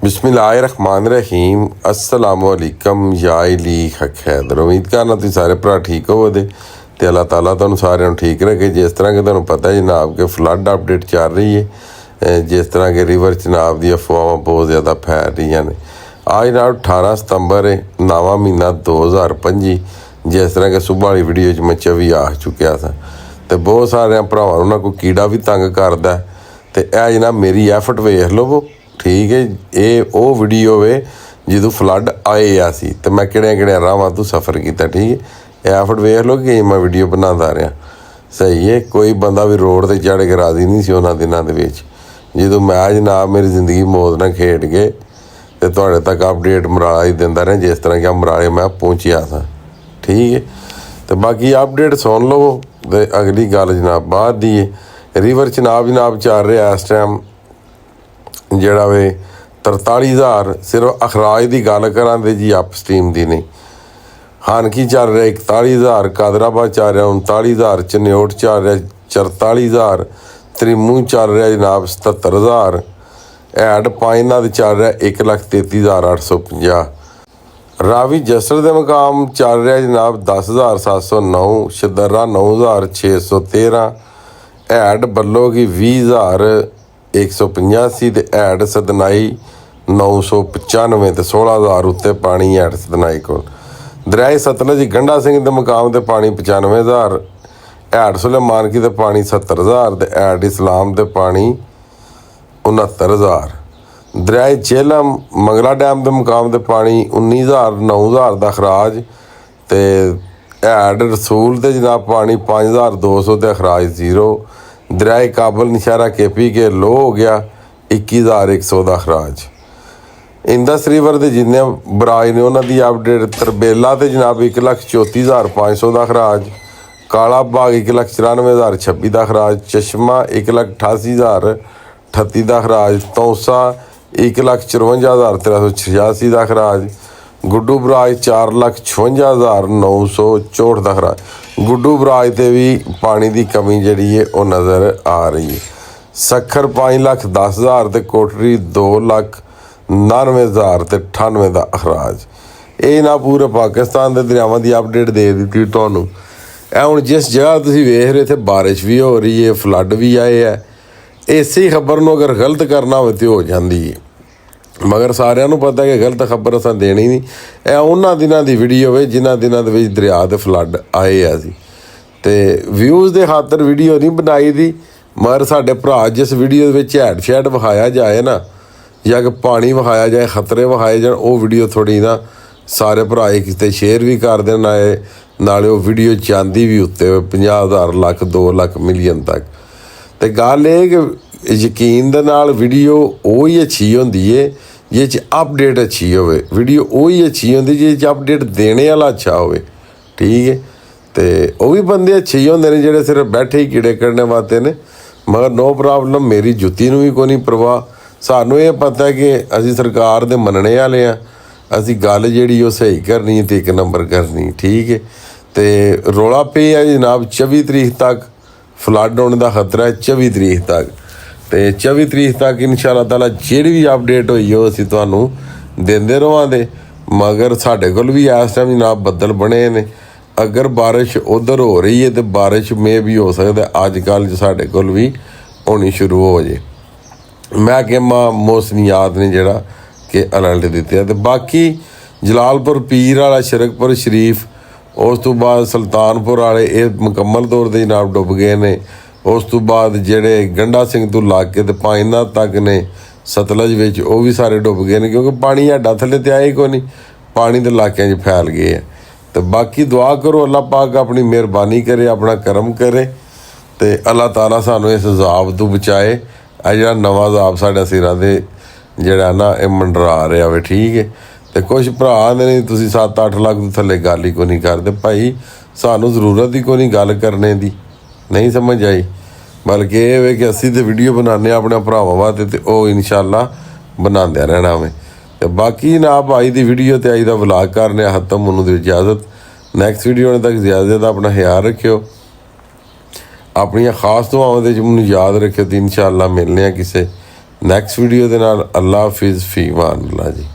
बिस्मिल्लाहिर्रहमानिर्रहीम अस्सलामुअलैकुम या अली हक हैदर। उम्मीद करना तुम सारे भरा ठीक होवो ते अल्लाह ताला तुहानू सारे ठीक रखे। जिस तरह कि तुहानू पता है जनाब के फ्लड अपडेट चल रही है, जिस तरह के रिवर जनाब दी अफवाह बहुत ज़्यादा फैल रही ने। आज जनाब 18 सितंबर है, नवा महीना 2025। जिस तरह के सुबह वाली वीडियो मैं 24 आ चुकिया था तो बहुत सारे भरावां नूं कोई कीड़ा भी तंग करदा ते ए जनाब मेरी एफर्ट वेख लवो, ठीक है। ये वो वीडियो वे जो फ्लड आए आ सी तो मैं किहड़ियां राहां तो सफ़र किया, ठीक है। एफर्ट वेख लो कि मैं वीडियो बनाता रहा, सही है। कोई बंदा भी रोड ते चढ़ के राजी नहीं सी उन्हां दिनां दे विच। जो मैं जनाब मेरी जिंदगी मौत नाल खेड के ते तुहाडे तक अपडेट मराला ही दिंदा रहा, जिस तरह कि मराले मैं पहुंचिया था, ठीक है। तो बाकी अपडेट सुन लो तो अगली गल जनाब बाद दी है। रिवर जनाब चल रहा इस टाइम ਜਿਹੜਾ ਵੇ 43,000 सिर्फ अखराज की गल करा तो जी अप स्ट्रीम की नहीं। हानकी चल रहा 41,000, कादराबाद चल रहा 39,000, चन्योट चल रहा 44,000, त्रिमू चल रहा जनाब 77,000, हैड पाइनाद चल रहा 1,33,850, रावी जसर के मुकाम चल रहा जनाब 10,709, शदरा 9,613, हैड बल्लो की 20,185 तो हैड सदनाई 995 तो 16,000 उत्ते पानी हैड सदनाई को। दरियाए सतलज गंडा सिंह के मुकाम ते पानी 95,000, हैड सुलेमान की ते पानी 70,000 तो हैड इस्लाम ते पानी 69,000। दरियाए झेलम मंगला डैम के मुकाम ते पानी 19,000 9,000 का खराज तो हैड रसूल ते जनाब पानी 5,200 तो खराज 0। दरियाए काबल नशारा केपी के लो हो गया 21,100 का खराज। इंदस रिवर के जिन्ने बराज ने उन्होंने अपडेट तरबेला तो जनाब 1,34,500 का खराज, काला बाग 1,94,026 का खराज, चश्मा 1,88,038 का खराज, तौसा 1,54,386 का खराज, गुड्डू बराज 4,56,964 का खराज। गुड्डू बराज से भी पानी की कमी जी है वह नज़र आ रही है। सखर 5,10,000 तो कोटरी 2,99,000 तो 98 का अखराज। ये ना पूरे पाकिस्तान के दरियावां की अपडेट दे दी तुहानू। हुण जिस जगह तुसीं वेख रहे थे बारिश भी हो रही है, फ्लड भी आए है, इसी खबर नूं अगर गलत करना हो तो हो जाती है, मगर सारिਆਂ ਨੂੰ पता है कि गलत खबर असां देनी नहीं। ਇਹ ਉਹਨਾਂ ਦਿਨਾਂ ਦੀ ਵੀਡੀਓ ਹੈ ਜਿਨ੍ਹਾਂ ਦਿਨਾਂ ਦੇ ਵਿੱਚ ਦਰਿਆ ਦੇ ਫਲੱਡ ਆਏ ਆ ਸੀ ਤੇ ਵਿਊਜ਼ ਦੇ ਖਾਤਰ ਵੀਡੀਓ ਨਹੀਂ ਬਣਾਈ ਦੀ। ਮਗਰ ਸਾਡੇ ਭਰਾ ਜਿਸ ਵੀਡੀਓ ਦੇ ਵਿੱਚ ਹੈਡ ਸ਼ੈਡ ਵਿਖਾਇਆ ਜਾਏ ਨਾ ਜਾਂ ਕਿ ਪਾਣੀ ਵਿਖਾਇਆ ਜਾਏ, ਖਤਰੇ ਵਿਖਾਏ ਜਾਣ, ਉਹ ਵੀਡੀਓ ਥੋੜ੍ਹੀ ਨਾ ਸਾਰੇ ਭਰਾ ਕਿਤੇ ਸ਼ੇਅਰ ਵੀ ਕਰ ਦੇਣ, ਨਾਲੇ ਉਹ ਵੀਡੀਓ ਜਾਂਦੀ ਵੀ ਉੱਤੇ 50,000 ਲੱਖ 2 ਲੱਖ ਮਿਲੀਅਨ ਤੱਕ। ਤੇ ਗੱਲ ਇਹ ਕਿ ਯਕੀਨ ਦੇ ਨਾਲ ਵੀਡੀਓ ਉਹ ਹੀ ਅੱਛੀ ਹੁੰਦੀ ਹੈ ਜਿਹ 'ਚ अपडेट अच्छी होवे। वीडियो ਉਹੀ अच्छी होंदी जिह 'ਚ अपडेट देने वाला अच्छा होवे, ठीक है। तो वह भी बंदे अच्छे ही होंदे ने जिहड़े सिर्फ बैठे ही कीड़े करने वास्ते ने, मगर नो प्रॉब्लम। मेरी जुत्ती नूं भी कोई नहीं परवाह। सानूं ये पता है कि असीं सरकार दे मनने वाले हाँ, असीं गल जिहड़ी वो सही करनी ते एक नंबर करनी, ठीक है। तो रौला पे है जनाब 24 तरीक तक फ्लड होने का खतरा है, 24 तरीक तक। तो 24 तरीक तक इंशाअल्लाह ताला जिहड़ी भी अपडेट होई हो असीं तुहानूं देंदे रहांगे। मगर साडे कोल भी इस टाइम जनाब बदल बने ने, अगर बारिश उधर हो रही है तो बारिश में भी हो सकता है अजकल साडे कोल भी होनी शुरू हो जाए। महकमा मौसमियात ने जिहड़ा कि अलर्ट दिते हैं। तो बाकी जलालपुर पीर वाला शिरकपुर शरीफ, उस तो बाद सुल्तानपुर वाले ये मुकम्मल तौर पर जनाब डुब गए ने। उस तो बाद जेडे गंडा सिंह तो ला के तो पाइना तक ने सतलज विच वो भी सारे डुब गए हैं, क्योंकि पानी हाडा थले तो आए को नहीं, पानी तो इलाकों च फैल गए हैं। तो बाकी दुआ करो अल्लाह पाक अपनी मेहरबानी करे, अपना करम करे तो अल्लाह ताला सानू इस अजाब तो बचाए। आ जिहड़ा नवा अजाब साडे सिरां दे जिहड़ा ना ये मंडरा रहा वे, ठीक है। तो कुछ भरा आंदे ने तुसीं 7-8 लाख तो थले गल ही को नहीं करते। भाई सानू जरूरत ही को नहीं गल करने की, नहीं समझ आई। बल्कि ये है कि असी तो वीडियो बनाने अपने भरावां वास्ते ते ओह इंशाअल्लाह बनाते रहना वे। तो बाकी जनाब आई दी वीडियो तो आई दा व्लॉग करने खत्म, मैनूं दी इजाज़त। नैक्सट वीडियो तक इजाज़त, अपना ख्याल रखियो, अपनी खास दुआवां दे मैनूं याद रखियो। तो इंशाअल्लाह मिलने किसी ਨੈਕਸਟ ਵੀਡੀਓ ਦੇ ਨਾਲ ਅੱਲਾ ਹਾਫਿਜ਼ ਫੀ ਮਾਨ ਅੱਲਾ ਜੀ।